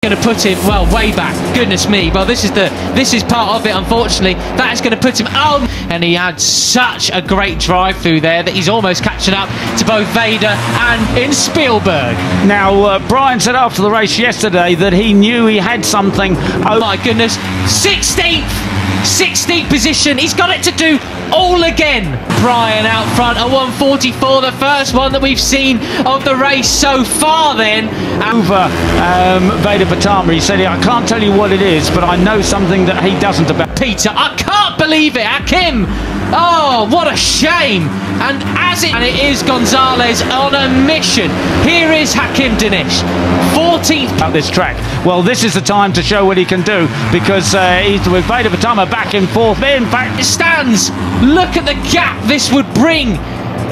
Going to put him, well, way back. Goodness me. Well, this is part of it, unfortunately. That is going to put him out. And he had such a great drive through there that he's almost catching up to both Veda and in Spielberg. Now, Brian said after the race yesterday that he knew he had something. Oh my goodness. 16th position. He's got it to do all again. Brian out front at 1:44, the first one that we've seen of the race so far then. Over Veda Pratama, he said, I can't tell you what it is, but I know something that he doesn't about. Peter, I can't believe it, Hakim. Oh, what a shame. And it is Gonzalez on a mission. Here is Hakim Dinesh, 14th. At this track. Well, this is the time to show what he can do, because he's with Veda Pratama back and forth. In fact, it stands. Look at the gap this would bring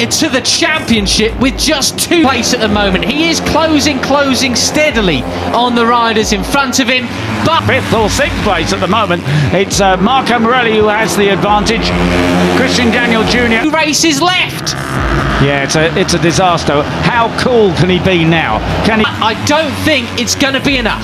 into the championship with just 2 places at the moment. He is closing steadily on the riders in front of him. But 5th or 6th place at the moment. It's Marco Morelli who has the advantage. Christian Daniel Jr. 2 races left. Yeah, it's a disaster. How cool can he be now? Can he? I don't think it's going to be enough.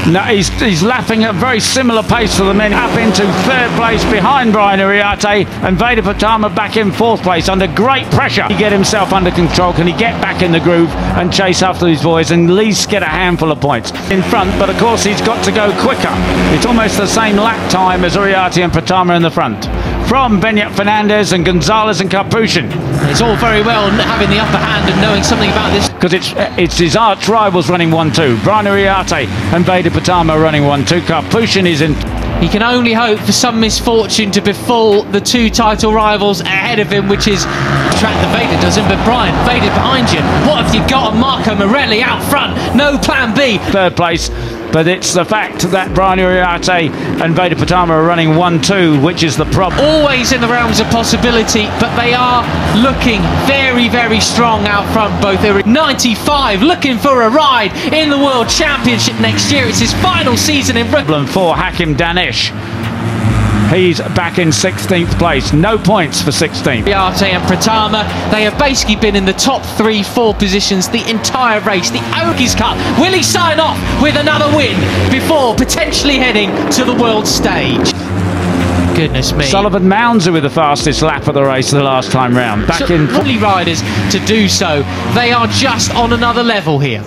No, he's lapping at a very similar pace to the men. Up into 3rd place behind Brian Uriarte, and Veda Pratama back in 4th place under great pressure. He get himself under control. Can he get back in the groove and chase after these boys and at least get a handful of points in front? But of course he's got to go quicker. It's almost the same lap time as Uriarte and Pratama in the front. From Benyat Fernandez and Gonzalez and Carpuchin. It's all very well having the upper hand and knowing something about this. Because it's his arch rivals running 1-2. Brian Uriarte and Veda Pratama running 1-2. Carpuchin is in. He can only hope for some misfortune to befall the 2 title rivals ahead of him, which is track that Veda doesn't. But Brian, Veda behind you. What have you got on Marco Morelli out front? No plan B. 3rd place. But it's the fact that Brian Uriarte and Veda Pratama are running 1-2, which is the problem. Always in the realms of possibility, but they are looking very, very strong out front, both. 95, looking for a ride in the World Championship next year. It's his final season in Brooklyn. For Hakim Dinesh. He's back in 16th place. No points for 16th. Uriarte and Pratama, they have basically been in the top 3-4 positions the entire race. The Ogies Cup. Will he sign off with another win before potentially heading to the world stage? Goodness me. Sullivan Mounds with the fastest lap of the race the last time round. Back in lovely riders to do so. They are just on another level here.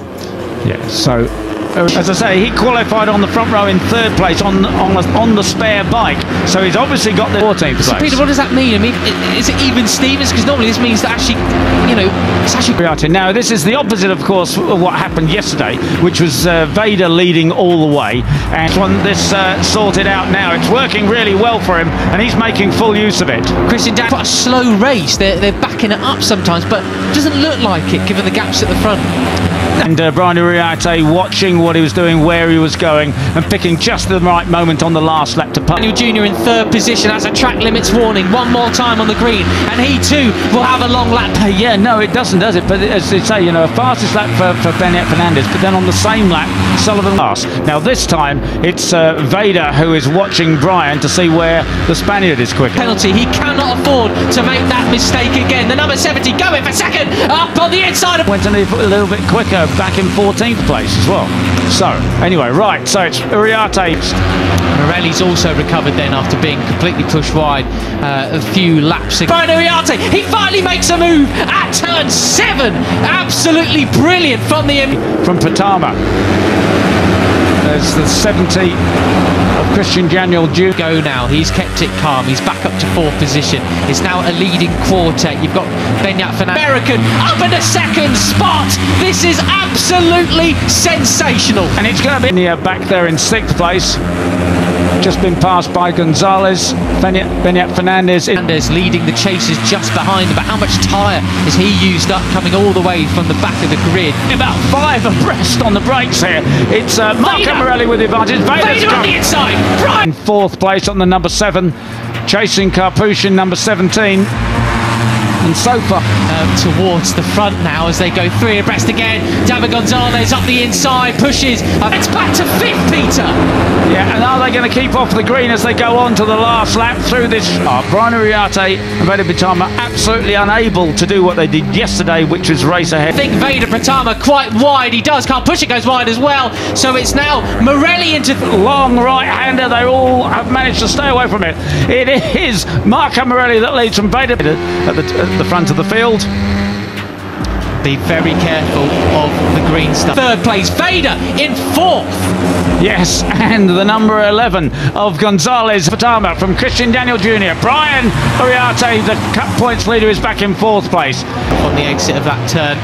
Yeah, so as I say, he qualified on the front row in 3rd place on the spare bike, so he's obviously got the 14th place. So Peter, what does that mean? I mean, is it even Stevens? Because normally this means that actually, you know, it's actually. Now this is the opposite, of course, of what happened yesterday, which was Veda leading all the way, and this sorted out now. It's working really well for him, and he's making full use of it. Christian Dan, quite a slow race. They're backing it up sometimes, but it doesn't look like it given the gaps at the front. And Brian Uriarte watching what he was doing, where he was going, and picking just the right moment on the last lap to putt. Daniel Jr. in 3rd position has a track limits warning. One more time on the green, and he too will have a long lap. Yeah, no, it doesn't, does it? But as they say, you know, a fastest lap for Benyat Fernandez, but then on the same lap, Sullivan last. Now this time, it's Veda who is watching Brian to see where the Spaniard is quicker. Penalty. He cannot afford to make that mistake again. The number 70 going for 2nd, up on the inside. Went a little bit quicker, back in 14th place as well. So anyway, right, so it's Uriarte. Morelli's also recovered then after being completely pushed wide a few laps ago. Brian Uriarte, he finally makes a move at turn 7. Absolutely brilliant from Pratama. There's the 70 of Christian Daniel Jr. Go now. He's kept it calm. He's back up to 4th position. It's now a leading quartet. You've got Benyat Fernandez. American up in the 2nd spot. This is absolutely sensational. And it's going to be back there in 6th place. Just been passed by Gonzalez. Benyat Fernandez. Fernandez leading the chasers just behind him. But how much tyre has he used up coming all the way from the back of the grid? About 5 abreast on the brakes here. It's Marco Morelli with the advantage. Veda on the inside. Right. In 4th place on the number 7. Chasing Carpuchin, number 17. And so far towards the front now as they go three abreast again. David Gonzalez up the inside, pushes. It's back to fifth, Peter. Yeah, and are they going to keep off the green as they go on to the last lap through this? Brian Uriarte and Veda Pratama absolutely unable to do what they did yesterday, which was race ahead. I think Veda Pratama quite wide. He can't push it, goes wide as well. So it's now Morelli into long right-hander. They all have managed to stay away from it. It is Marco Morelli that leads from Veda at the front of the field. Be very careful of the green stuff. Third place, Veda in fourth. Yes, and the number 11 of Gonzalez Pratama from Christian Daniel Jr. Brian Uriarte, the Cup points leader, is back in fourth place. On the exit of that turn,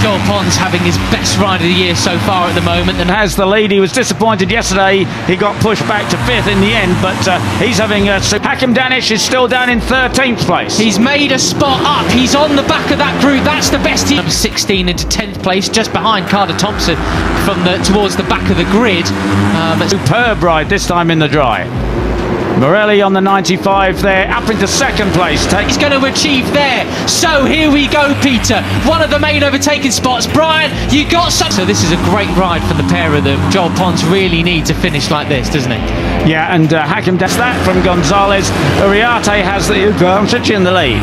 Joel Pons having his best ride of the year so far at the moment and has the lead. He was disappointed yesterday. He got pushed back to fifth in the end, but he's having a... Hakim Danish is still down in 13th place. He's made a spot up. He's on the back of that group. That's the best. Number 16 into 10th place, just behind Carter Thompson from towards the back of the grid. Superb ride this time in the dry. Morelli on the 95 there, up into second place. He's going to achieve there. So here we go, Peter. One of the main overtaking spots. Brian, you got some. So this is a great ride for the pair of them. Joel Pons really needs a finish like this, doesn't he? Yeah, and Hakim does that from Gonzalez. Uriarte has the advantage in the lead.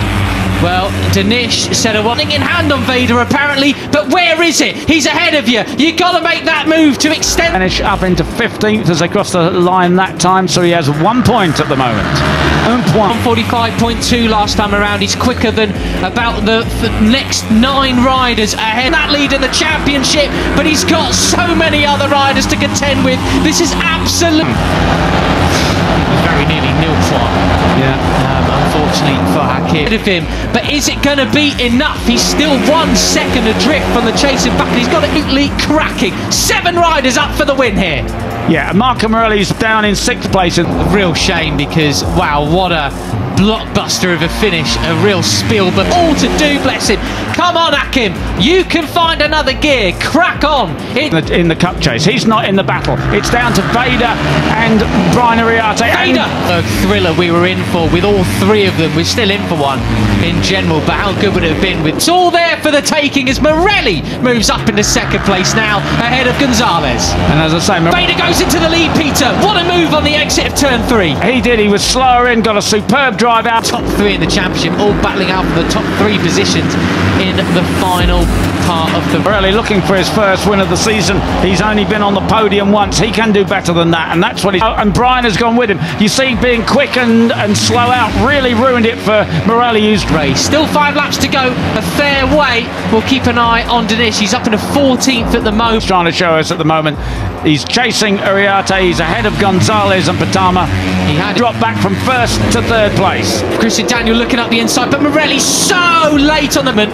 Well, Danish said a warning in hand on Veda apparently, but where is it? He's ahead of you. You got to make that move to extend. Danish up into 15th as they cross the line that time, so he has 1 point at the moment. 145.2 last time around. He's quicker than about the next 9 riders ahead. That lead in the championship, but he's got so many other riders to contend with. This is absolute. Very nearly nil point. Yeah. Unfortunately for Hakim. Of him, but is it going to be enough? He's still 1 second adrift from the chasing back, and he's got it absolutely cracking. 7 riders up for the win here. Yeah, Marco Morelli's down in 6th place. A real shame because, wow, what a blockbuster of a finish, a real spiel, but all to do, bless him. Come on, Hakim, you can find another gear, crack on. In the cup chase, he's not in the battle. It's down to Veda and Brian Uriarte. Veda! A thriller we were in for with all 3 of them. We're still in for one in general, but how good would it have been with... It's all there for the taking as Morelli moves up into 2nd place now, ahead of Gonzalez. And as I say, Veda goes into the lead, Peter. What a move on the exit of turn 3. He did, he was slower in, got a superb drive out. Top 3 in the championship, all battling out for the top 3 positions in the final part of the... Morelli looking for his first win of the season. He's only been on the podium once. He can do better than that, and that's what he's... And Brian has gone with him. You see, being quick and slow out really ruined it for Morelli, who's race. Still 5 laps to go, a fair way. We'll keep an eye on Danish. He's up into 14th at the moment. Trying to show us at the moment. He's chasing Uriarte. He's ahead of Gonzalez and Pratama. He had dropped back from 1st to 3rd place. Christian Daniel looking up the inside, but Morelli's so late on the man.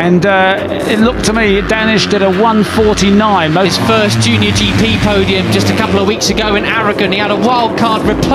And it looked to me, Danish did a 1:49. His first junior GP podium just a couple of weeks ago in Aragon. He had a wild card replacement.